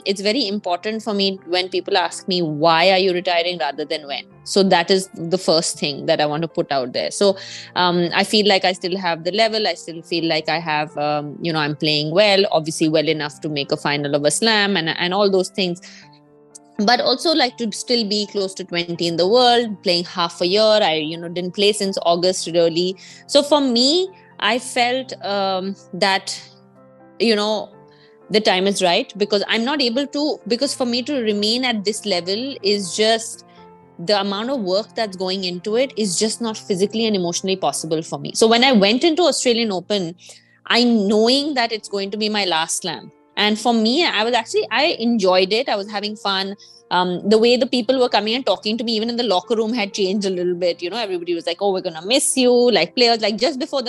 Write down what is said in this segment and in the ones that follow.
it's very important for me when people ask me, why are you retiring rather than when? So that is the first thing that I want to put out there. So I feel like I still have the level. I still feel like I have, I'm playing well, obviously well enough to make a final of a slam and all those things. But also like to still be close to 20 in the world, playing half a year. I, didn't play since August really. So for me, I felt that, the time is right, because I'm not able to, because for me to remain at this level is just, the amount of work that's going into it is just not physically and emotionally possible for me. So when I went into Australian Open, I knowing that it's going to be my last slam. And for me, I enjoyed it. I was having fun. The way the people were coming and talking to me, even in the locker room, had changed a little bit. Everybody was like, "Oh, we're gonna miss you." Like players, like just before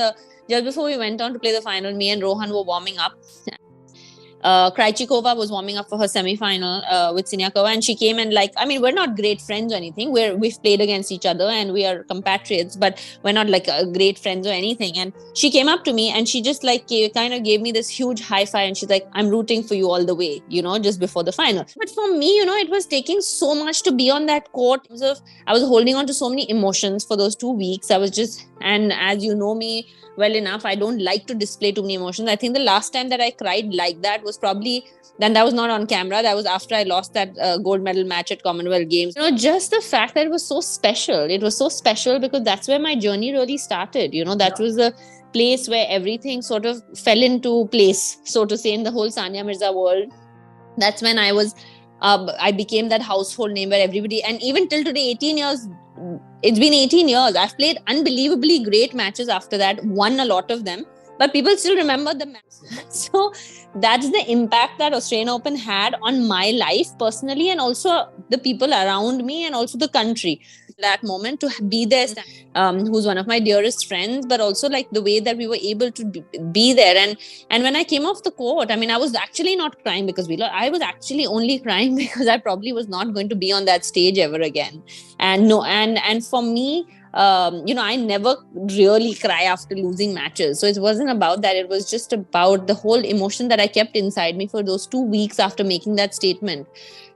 we went on to play the final, me and Rohan were warming up. Krejcikova was warming up for her semi-final with Siniakova, and she came and we're not great friends or anything. We've played against each other and we are compatriots, but we're not like great friends or anything. And she came up to me and she just kind of gave me this huge high five, and she's like, "I'm rooting for you all the way," just before the final. But for me, it was taking so much to be on that court. I was holding on to so many emotions for those 2 weeks. And as you know me well enough, I don't like to display too many emotions. I think the last time that I cried like that was probably, then that was not on camera. That was after I lost that gold medal match at Commonwealth Games. Just the fact that it was so special. It was so special because that's where my journey really started. That was the place where everything sort of fell into place, so to say, in the whole Sania Mirza world. That's when I became that household name where everybody, and even till today, 18 years, it's been 18 years. I've played unbelievably great matches after that, won a lot of them, but people still remember the match. So that's the impact that Australian Open had on my life personally, and also the people around me, and also the country. That moment to be there, who's one of my dearest friends, but also like the way that we were able to be there. And when I came off the court, I was actually not crying because I was actually only crying because I probably was not going to be on that stage ever again. And for me, I never really cry after losing matches. So it wasn't about that. It was just about the whole emotion that I kept inside me for those 2 weeks after making that statement.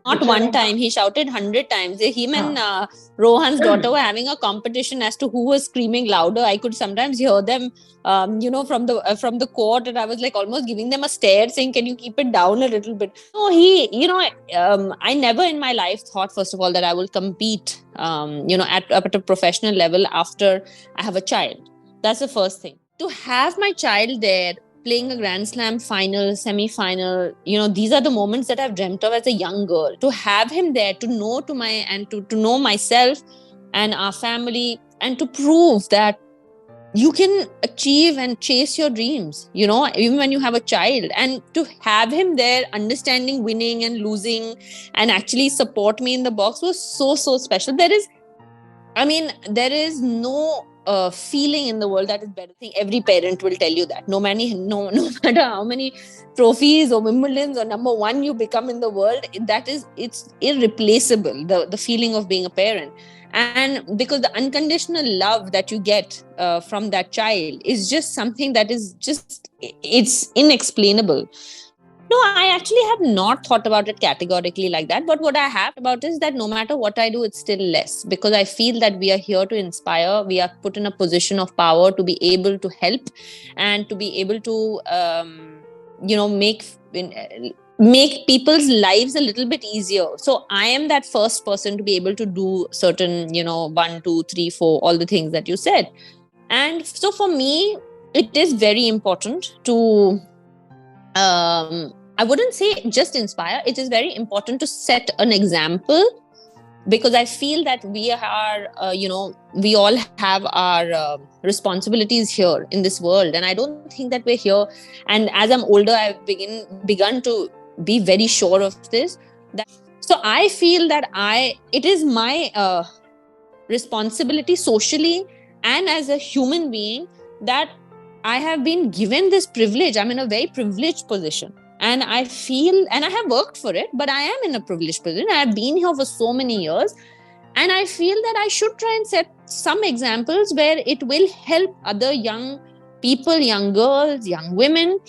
Not one time, he shouted 100 times. Him and Rohan's daughter were having a competition as to who was screaming louder. I could sometimes hear them, from the court, and I was like almost giving them a stare, saying, "Can you keep it down a little bit?" So I never in my life thought, first of all, that I will compete, at a professional level after I have a child. That's the first thing. To have my child there, playing a Grand Slam final, semi-final, these are the moments that I've dreamt of as a young girl. To have him there, to know to know myself and our family, and to prove that you can achieve and chase your dreams, even when you have a child. And to have him there, understanding winning and losing, and actually support me in the box was so, so special. There is no feeling in the world that is better. I think every parent will tell you that. No matter how many trophies or Wimbledons or number one you become in the world, it's irreplaceable, the feeling of being a parent. And because the unconditional love that you get from that child is just something that is just, it's inexplainable. No, I actually have not thought about it categorically like that. But what I have about is that no matter what I do, it's still less, because I feel that we are here to inspire. We are put in a position of power to be able to help and to be able to, make people's lives a little bit easier. So I am that first person to be able to do certain, 1, 2, 3, 4, all the things that you said. And so for me, it is very important to, I wouldn't say just inspire. It is very important to set an example, because I feel that we are, we all have our responsibilities here in this world. And I don't think that we're here. And as I'm older, I've begun to be very sure of this. So I feel that it is my responsibility socially and as a human being that I have been given this privilege. I'm in a very privileged position. And I feel, and I have worked for it, but I am in a privileged position. I have been here for so many years. And I feel that I should try and set some examples where it will help other young people, young girls, young women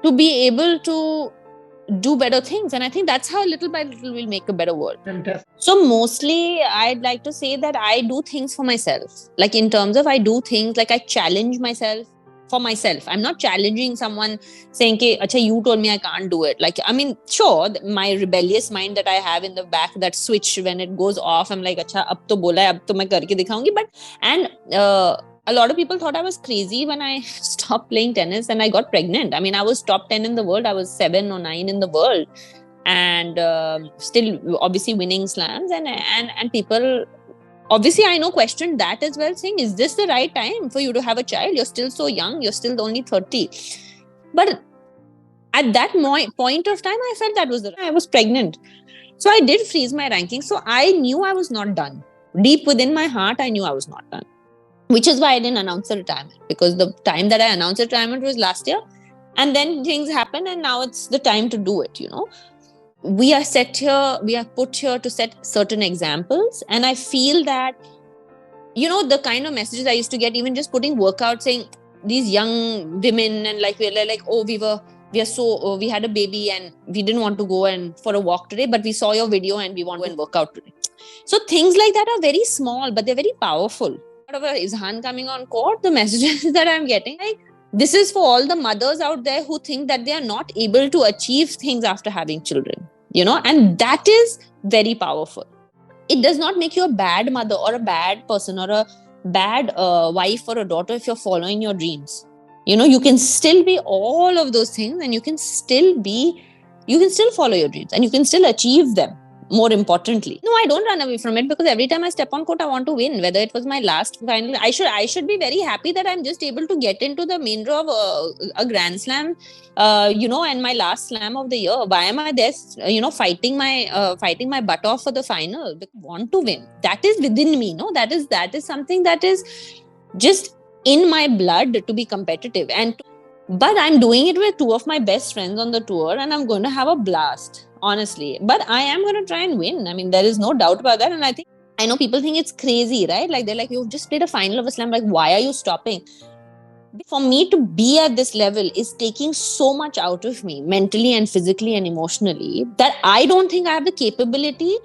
to be able to do better things. And I think that's how little by little we'll make a better world. Fantastic. So mostly I'd like to say that I do things for myself. Like in terms of I do things, like I challenge myself for myself. I'm not challenging someone saying, "Ke, acha, you told me I can't do it." Like, I mean, sure, my rebellious mind that I have in the back, that switch when it goes off, I'm like, "Acha, ab to bola hai, ab to main karke dikhaungi." But, and a lot of people thought I was crazy when I stopped playing tennis and I got pregnant. I mean, I was top 10 in the world. I was 7 or 9 in the world, and still obviously winning slams. And people, obviously, I know, questioned that as well, saying, is this the right time for you to have a child? You're still so young. You're still only 30. But at that point of time, I felt that was I was pregnant. So I did freeze my ranking. So I knew I was not done. Deep within my heart, I knew I was not done. Which is why I didn't announce the retirement. Because the time that I announced the retirement was last year. And then things happen, and now it's the time to do it, We are set here, we are put here to set certain examples. And I feel that, the kind of messages I used to get, even just putting workout, saying these young women, and like, we're like, oh, we had a baby and we didn't want to go and for a walk today, but we saw your video and we want to go and work out today. So things like that are very small, but they're very powerful. Out of Izhan coming on court, the messages that I'm getting, like, this is for all the mothers out there who think that they are not able to achieve things after having children, and that is very powerful. It does not make you a bad mother or a bad person or a bad wife or a daughter if you're following your dreams. You can still be all of those things, and you can still follow your dreams, and you can still achieve them. More importantly, no, I don't run away from it, because every time I step on court, I want to win. Whether it was my last final, I should be very happy that I'm just able to get into the main draw of a Grand Slam, and my last slam of the year. Why am I there, fighting my butt off for the final? Because I want to win. That is within me. No, that is something that is just in my blood, to be competitive. But I'm doing it with 2 of my best friends on the tour, and I'm going to have a blast, honestly. But I am going to try and win. I mean, there is no doubt about that. And I know people think it's crazy, right? Like, they're like, you've just played a final of a slam. Like, why are you stopping? For me to be at this level is taking so much out of me, mentally and physically and emotionally, that I don't think I have the capability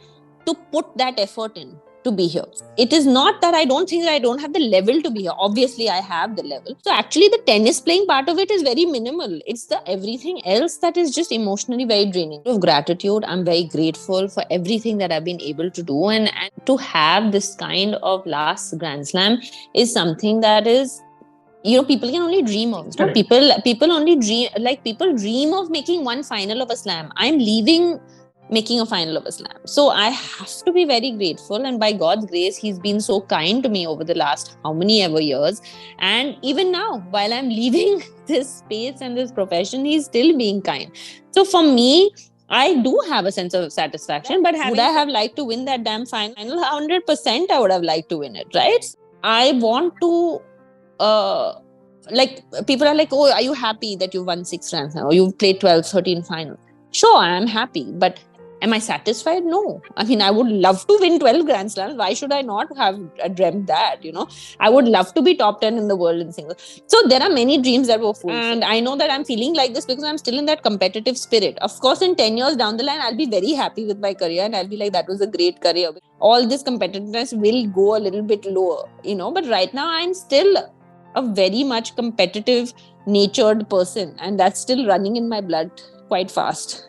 to put that effort in to be here. It is not that I don't think that I don't have the level to be here. Obviously, I have the level. So actually, the tennis playing part of it is very minimal. It's the everything else that is just emotionally very draining. Of gratitude, I'm very grateful for everything that I've been able to do, and to have this kind of last Grand Slam is something that is, people can only dream of. People only dream, like, people dream of making one final of a slam. I'm leaving making a final of a slam. So I have to be very grateful. And by God's grace, he's been so kind to me over the last how many ever years. And even now, while I'm leaving this space and this profession, he's still being kind. So for me, I do have a sense of satisfaction. But would I have liked to win that damn final? 100% I would have liked to win it, right? I want to like, people are like, oh, are you happy that you won 6 Grand Slams or you played 12, 13 finals? Sure, I am happy, but am I satisfied? No. I mean, I would love to win 12 Grand Slams. Why should I not have dreamt that? I would love to be top 10 in the world in singles. So there are many dreams that were fulfilled. And I know that I'm feeling like this because I'm still in that competitive spirit. Of course, in 10 years down the line, I'll be very happy with my career and I'll be like, that was a great career. All this competitiveness will go a little bit lower, but right now I'm still a very much competitive natured person, and that's still running in my blood quite fast.